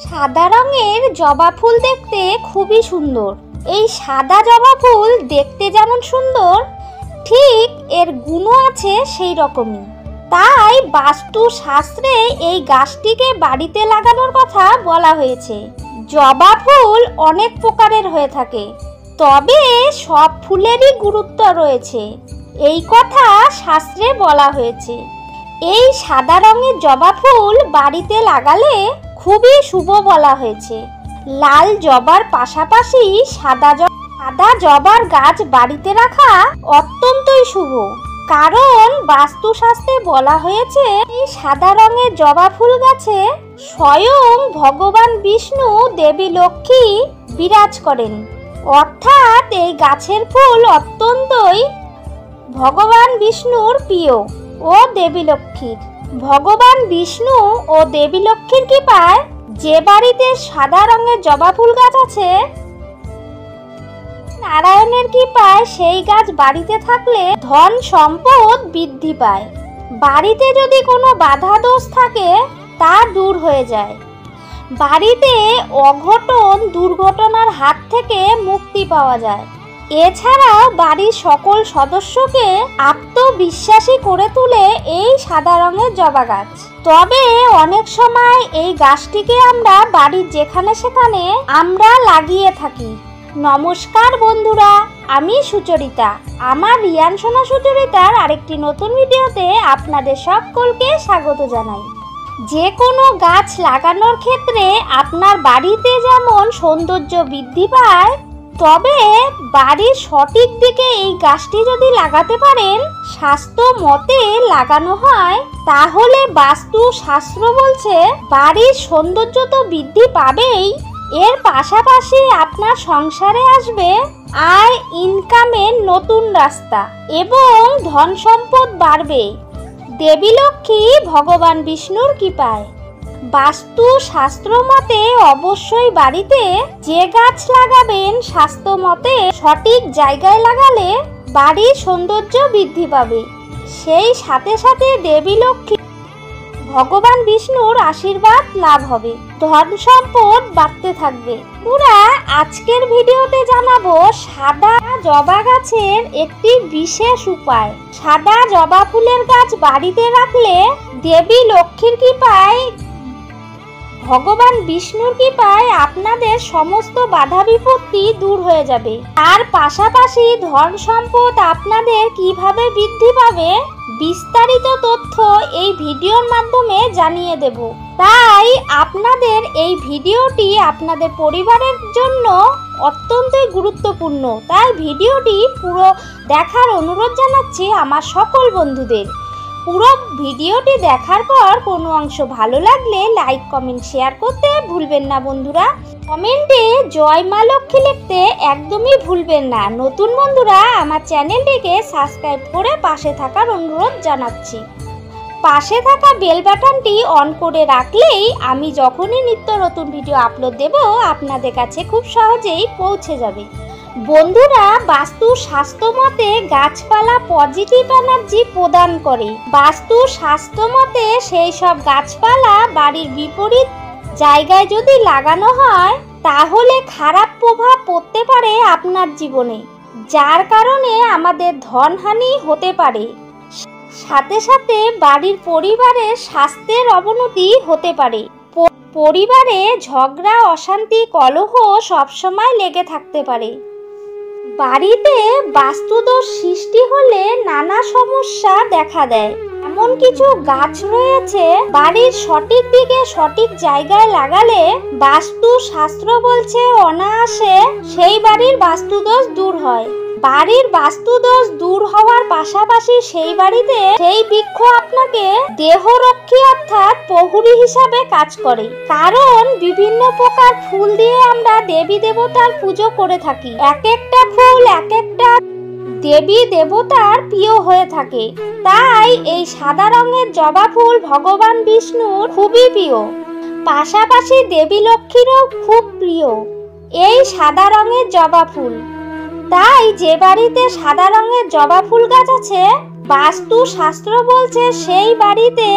সাদা রঙের জবা ফুল দেখতে খুবই সুন্দর। এই সাদা জবা ফুল দেখতে যেমন সুন্দর, ঠিক এর গুণও আছে সেই রকমই। তাই বাস্তু শাস্ত্রে এই গাছটিকে বাড়িতে লাগানোর কথা বলা হয়েছে। জবা ফুল অনেক প্রকারের হয়ে থাকে, তবে সব ফুলেরই গুরুত্ব রয়েছে, এই কথা শাস্ত্রে বলা হয়েছে। এই সাদা রঙের জবা ফুল বাড়িতে লাগালে খুবই শুভ বলা হয়েছে। লাল জবার পাশাপাশি সাদা জবার গাছ বাড়িতে রাখা অত্যন্তই শুভ, কারণ বাস্তুশাস্ত্রে বলা হয়েছে এই সাদা রঙের জবা ফুল গাছে স্বয়ং ভগবান বিষ্ণু দেবী লক্ষ্মী বিরাজ করেন। অর্থাৎ এই গাছের ফুল অত্যন্তই ভগবান বিষ্ণুর প্রিয় ও দেবী লক্ষ্মীর। ভগবান বিষ্ণু ও দেবী লক্ষ্মীর কৃপায় যে বাড়িতে সাদা রঙের জবা ফুল গাছ আছে, নারায়ণের কৃপায় সেই গাছ বাড়িতে থাকলে ধন সম্পদ বৃদ্ধি পায়। বাড়িতে যদি কোনো বাধা দোষ থাকে তা দূর হয়ে যায়। বাড়িতে অঘটন দুর্ঘটনার হাত থেকে মুক্তি পাওয়া যায়। এছাড়াও বাড়ির সকল সদস্যকে আত্মবিশ্বাসী করে তোলে এই সাদা রঙের জবা গাছ। তবে অনেক সময় এই গাছটিকে আমরা বাড়ির যেখানে সেখানে আমরা লাগিয়ে থাকি। নমস্কার বন্ধুরা, আমি সুচরিতা। আমার রিয়ান সোনা সুচরিতার আরেকটি নতুন ভিডিওতে আপনাদের সকলকে স্বাগত জানাই। যে কোনো গাছ লাগানোর ক্ষেত্রে আপনার বাড়িতে যেমন সৌন্দর্য বৃদ্ধি পায়, তবে বাড়ির সঠিক দিকে এই গাছটি যদি লাগাতে পারেন, স্বাস্থ্য মতে লাগানো হয়, তাহলে বাস্তু শাস্ত্র বলছে বাড়ির সৌন্দর্য তো বৃদ্ধি পাবেই, এর পাশাপাশি আপনার সংসারে আসবে আয় ইনকামের নতুন রাস্তা এবং ধন সম্পদ বাড়বে দেবী লক্ষ্মী ভগবান বিষ্ণুর কৃপায়। বাস্তু শাস্ত্র মতে অবশ্যই বাড়িতে যে গাছ লাগাবেন স্বাস্থ্য মতে সঠিক জায়গায় লাগালে বাড়ির সৌন্দর্য বৃদ্ধি পাবে। সেই সাথে সাথে দেবী লক্ষ্মী ভগবান বিষ্ণুর আশীর্বাদ লাভ হবে, ধন সম্পদ বাড়তে থাকবে। পুরা আজকের ভিডিওতে জানাবো সাদা জবা গাছের একটি বিশেষ উপায়। সাদা জবা ফুলের গাছ বাড়িতে রাখলে দেবী লক্ষ্মীর কৃপায় ভগবান বিষ্ণুর কৃপায় আপনাদের সমস্ত বাধা বিপত্তি দূর হয়ে যাবে। তার পাশাপাশি ধন সম্পদ আপনাদের কিভাবে বৃদ্ধি পাবে বিস্তারিত তথ্য এই ভিডিওর মাধ্যমে জানিয়ে দেব। তাই আপনাদের এই ভিডিওটি আপনাদের পরিবারের জন্য অত্যন্তই গুরুত্বপূর্ণ। তাই ভিডিওটি পুরো দেখার অনুরোধ জানাচ্ছি আমার সকল বন্ধুদের। পুরো ভিডিওটি দেখার পর কোনো অংশ ভালো লাগলে লাইক কমেন্ট শেয়ার করতে ভুলবেন না বন্ধুরা। কমেন্টে জয় মা লক্ষ্মী লিখতে একদমই ভুলবেন না। নতুন বন্ধুরা আমার চ্যানেলটিকে সাবস্ক্রাইব করে পাশে থাকার অনুরোধ জানাচ্ছি। পাশে থাকা বেল বাটনটি অন করে রাখলেই আমি যখনই নিত্য নতুন ভিডিও আপলোড দেব আপনাদের কাছে খুব সহজেই পৌঁছে যাবে। বন্ধুরা, বাস্তু শাস্ত্র মতে গাছপালা পজিটিভ এনার্জি প্রদান করে। বাস্তু শাস্ত্র মতে সেই সব গাছপালা বাড়ির বিপরীত জায়গায় যদি লাগানো হয়, তাহলে খারাপ প্রভাব পড়তে পারে আপনার জীবনে, যার কারণে আমাদের ধনহানি হতে পারে। সাথে সাথে বাড়ির পরিবারের স্বাস্থ্যের অবনতি হতে পারে। পরিবারে ঝগড়া অশান্তি কলহ সবসময় লেগে থাকতে পারে। বাড়িতে বাস্তুদোষ সৃষ্টি হলে নানা সমস্যা দেখা দেয়। এমন কিছু গাছ রয়েছে বাড়ির সঠিক দিকে সঠিক জায়গায় লাগালে বাস্তু শাস্ত্র বলছে অনায়াসে সেই বাড়ির বাস্তুদোষ দূর হয়। বাড়ির বাস্তুদোষ দূর হওয়ার পাশাপাশি সেই বাড়িতে সেই বৃক্ষ আপনাকে দেহরক্ষী অর্থাৎ প্রহরী হিসাবে কাজ করে। কারণ বিভিন্ন প্রকার ফুল দিয়ে আমরা দেবী দেবতার পুজো করে থাকি। এক একটা ফুল এক একটা দেবী দেবতার প্রিয় হয়ে থাকে। তাই এই সাদা রঙের জবা ফুল ভগবান বিষ্ণুর খুবই প্রিয়, পাশাপাশি দেবী লক্ষ্মীরও খুব প্রিয় এই সাদা রঙের জবা ফুল। তাই যে বাড়িতে সাদা রঙের জবা ফুল গাছ আছে বাস্তু শাস্ত্র বলছে সেই বাড়িতে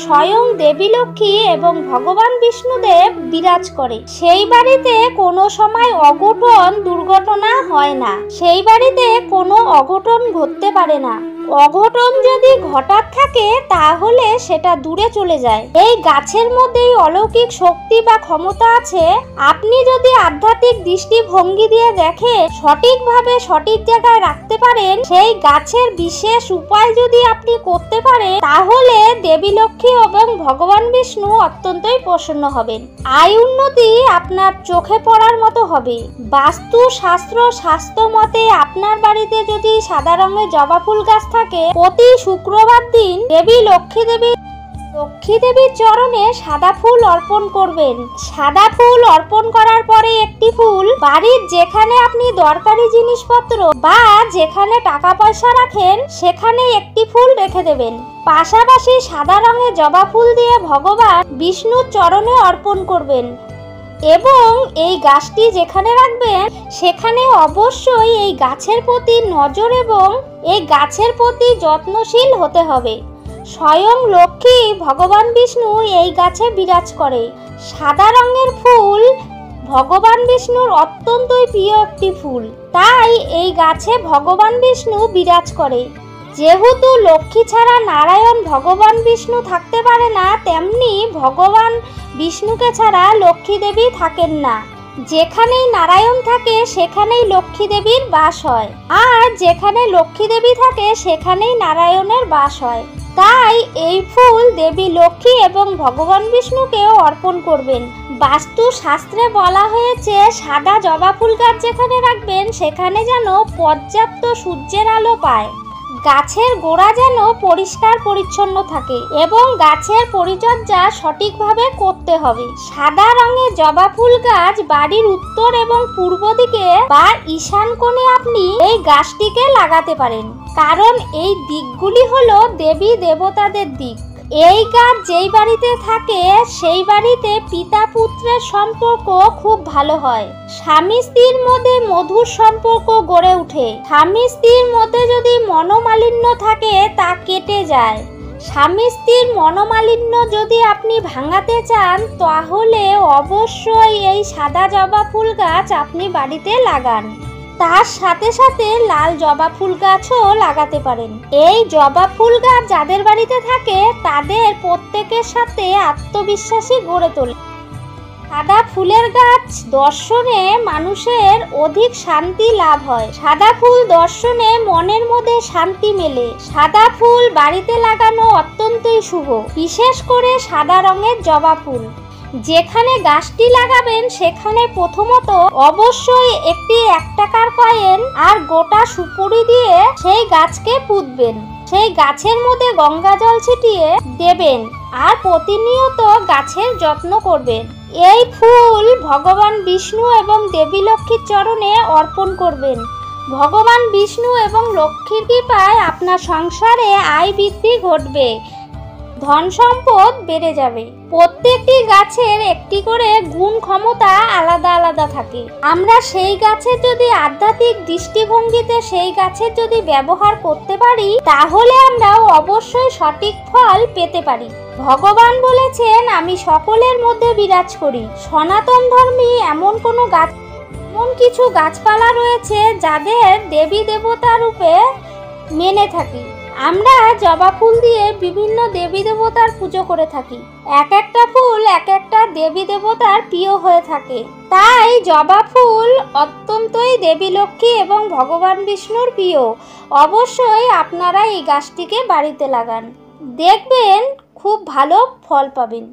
স্বয়ং দেবী লক্ষ্মী এবং ভগবান বিষ্ণুদেব বিরাজ করে। সেই বাড়িতে কোনো সময় অঘটন দুর্ঘটনা হয় না, সেই বাড়িতে কোনো অঘটন ঘটতে পারে না। অঘটন যদি ঘটার থাকে তাহলে সেটা দূরে চলে যায়। এই গাছের মধ্যেই অলৌকিক শক্তি বা ক্ষমতা আছে। আপনি যদি আধ্যাত্মিক দৃষ্টিভঙ্গি দিয়ে দেখে সঠিকভাবে সঠিক জায়গায় রাখতে পারেন, সেই গাছের বিশেষ উপায় যদি আপনি করতে পারেন, তাহলে দেবী লক্ষ্মী এবং ভগবান বিষ্ণু অত্যন্তই প্রসন্ন হবেন। আয় উন্নতি আপনার চোখে পড়ার মতো হবে। বাস্তু শাস্ত্র স্বাস্থ্য মতে আপনার বাড়িতে যদি সাদা রঙের জবা ফুল গাছ থাকে, প্রতি শুক্রবার দিন দেবী লক্ষ্মী দেবীর চরণে সাদা ফুল অর্পণ করবেন। সাদা ফুল অর্পণ করার পরে একটি ফুল বাড়ির যেখানে আপনি দরকারি জিনিসপত্র বা যেখানে টাকা পয়সা রাখেন সেখানে একটি ফুল রেখে দেবেন। পাশাপাশি সাদা রঙের জবা ফুল দিয়ে ভগবান বিষ্ণুর চরণে অর্পণ করবেন এবং এই গাছটি যেখানে রাখবেন সেখানে অবশ্যই এই গাছের প্রতি নজর এবং এই গাছের প্রতি যত্নশীল হতে হবে। স্বয়ং লক্ষ্মী ভগবান বিষ্ণু এই গাছে বিরাজ করে। সাদা রঙের ফুল ভগবান বিষ্ণুর অত্যন্তই প্রিয় একটি ফুল, তাই এই গাছে ভগবান বিষ্ণু বিরাজ করে। যেহেতু লক্ষ্মী ছাড়া নারায়ণ ভগবান বিষ্ণু থাকতে পারে না, তেমনি ভগবান বিষ্ণুকে ছাড়া লক্ষ্মী দেবী থাকেন না। যেখানেই নারায়ণ থাকে সেখানেই লক্ষ্মী দেবীর বাস হয়, আর যেখানে লক্ষ্মী দেবী থাকে সেখানেই নারায়ণের বাস হয়। তাই এই ফুল দেবী লক্ষ্মী এবং ভগবান বিষ্ণুকেও অর্পণ করবেন। বাস্তু শাস্ত্রে বলা হয়েছে সাদা জবা ফুল গাছ যেখানে রাখবেন সেখানে যেন পর্যাপ্ত সূর্যের আলো পায়, গাছের গোড়া যেন পরিষ্কার পরিচ্ছন্ন থাকে এবং গাছের পরিচর্যা সঠিকভাবে করতে হবে। সাদা রঙের জবা ফুল গাছ বাড়ির উত্তর এবং পূর্ব দিকে বা ঈশান কোণে আপনি এই গাছটিকে লাগাতে পারেন, কারণ এই দিকগুলি হলো দেবী দেবতাদের দিক। এই গাছ যেই বাড়িতে থাকে সেই বাড়িতে পিতা পুত্রের সম্পর্ক খুব ভালো হয়। স্বামী স্ত্রীর মধ্যে মধুর সম্পর্ক গড়ে ওঠে। স্বামী স্ত্রীর মধ্যে যদি মনোমালিন্য থাকে তা কেটে যায়। স্বামী স্ত্রীর মনোমালিন্য যদি আপনি ভাঙাতে চান তাহলে অবশ্যই এই সাদা জবা ফুল গাছ আপনি বাড়িতে লাগান। তার সাথে সাথে লাল জবা ফুল গাছও লাগাতে পারেন। এই জবা ফুল গাছ যাদের বাড়িতে থাকে তাদের প্রত্যেকের সাথে আত্মবিশ্বাসী গড়ে তোলে। সাদা ফুলের গাছ দর্শনে মানুষের অধিক শান্তি লাভ হয়। সাদা ফুল দর্শনে মনের মধ্যে শান্তি মেলে। সাদা ফুল বাড়িতে লাগানো অত্যন্তই শুভ, বিশেষ করে সাদা রঙের জবা ফুল। যেখানে গাছটি লাগাবেন সেখানে প্রথমত অবশ্যই একটি 1 টাকার কয়েন আর গোটা সুপুরি দিয়ে সেই গাছকে পুঁতবেন। সেই গাছের মধ্যে গঙ্গা জল ছিটিয়ে দেবেন আর প্রতিনিয়ত গাছের যত্ন করবেন। এই ফুল ভগবান বিষ্ণু এবং দেবী লক্ষ্মীর চরণে অর্পণ করবেন। ভগবান বিষ্ণু এবং লক্ষ্মীর কৃপায় আপনার সংসারে আয় বৃদ্ধি ঘটবে, ধন সম্পদ বেড়ে যাবে। প্রত্যেকটি গাছের একটি করে গুণ ক্ষমতা আলাদা আলাদা থাকে। আমরা সেই গাছের যদি আধ্যাত্মিক দৃষ্টিভঙ্গিতে সেই গাছের যদি ব্যবহার করতে পারি তাহলে আমরা অবশ্যই সঠিক ফল পেতে পারি। ভগবান বলেছেন আমি সকলের মধ্যে বিরাজ করি। সনাতন ধর্মী এমন কিছু গাছপালা রয়েছে যাদের দেবী দেবতা রূপে মেনে থাকি। আমরা জবা ফুল দিয়ে বিভিন্ন দেবী দেবতার পুজো করে থাকি। এক একটা ফুল এক একটা দেবী দেবতার প্রিয় হয়ে থাকে। তাই জবা ফুল অত্যন্তই দেবী লক্ষ্মী এবং ভগবান বিষ্ণুর প্রিয়। অবশ্যই আপনারা এই গাছটিকে বাড়িতে লাগান, দেখবেন খুব ভালো ফল পাবেন।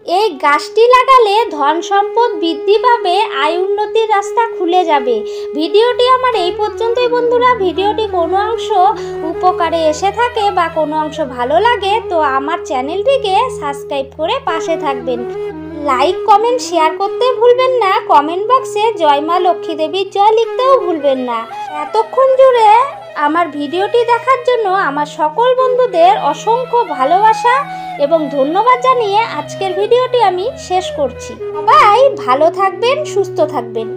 এই গাছটি লাগালে ধন সম্পদ বৃদ্ধি পাবে, আয় উন্নতির রাস্তা খুলে যাবে। ভিডিওটি আমার এই পর্যন্তই বন্ধুরা। ভিডিওটি কোনো অংশ উপকারে এসে থাকে বা কোনো অংশ ভালো লাগে তো আমার চ্যানেলটিকে সাবস্ক্রাইব করে পাশে থাকবেন। লাইক কমেন্ট শেয়ার করতে ভুলবেন না। কমেন্ট বক্সে জয় মা লক্ষ্মী দেবীর জয় লিখতেও ভুলবেন না। এতক্ষণ জুড়ে আমার ভিডিওটি দেখার জন্য আমার সকল বন্ধুদের অসংখ্য ভালোবাসা এবং ধন্যবাদ জানিয়ে আজকের ভিডিওটি আমি শেষ করছি। সবাই ভালো থাকবেন, সুস্থ থাকবেন।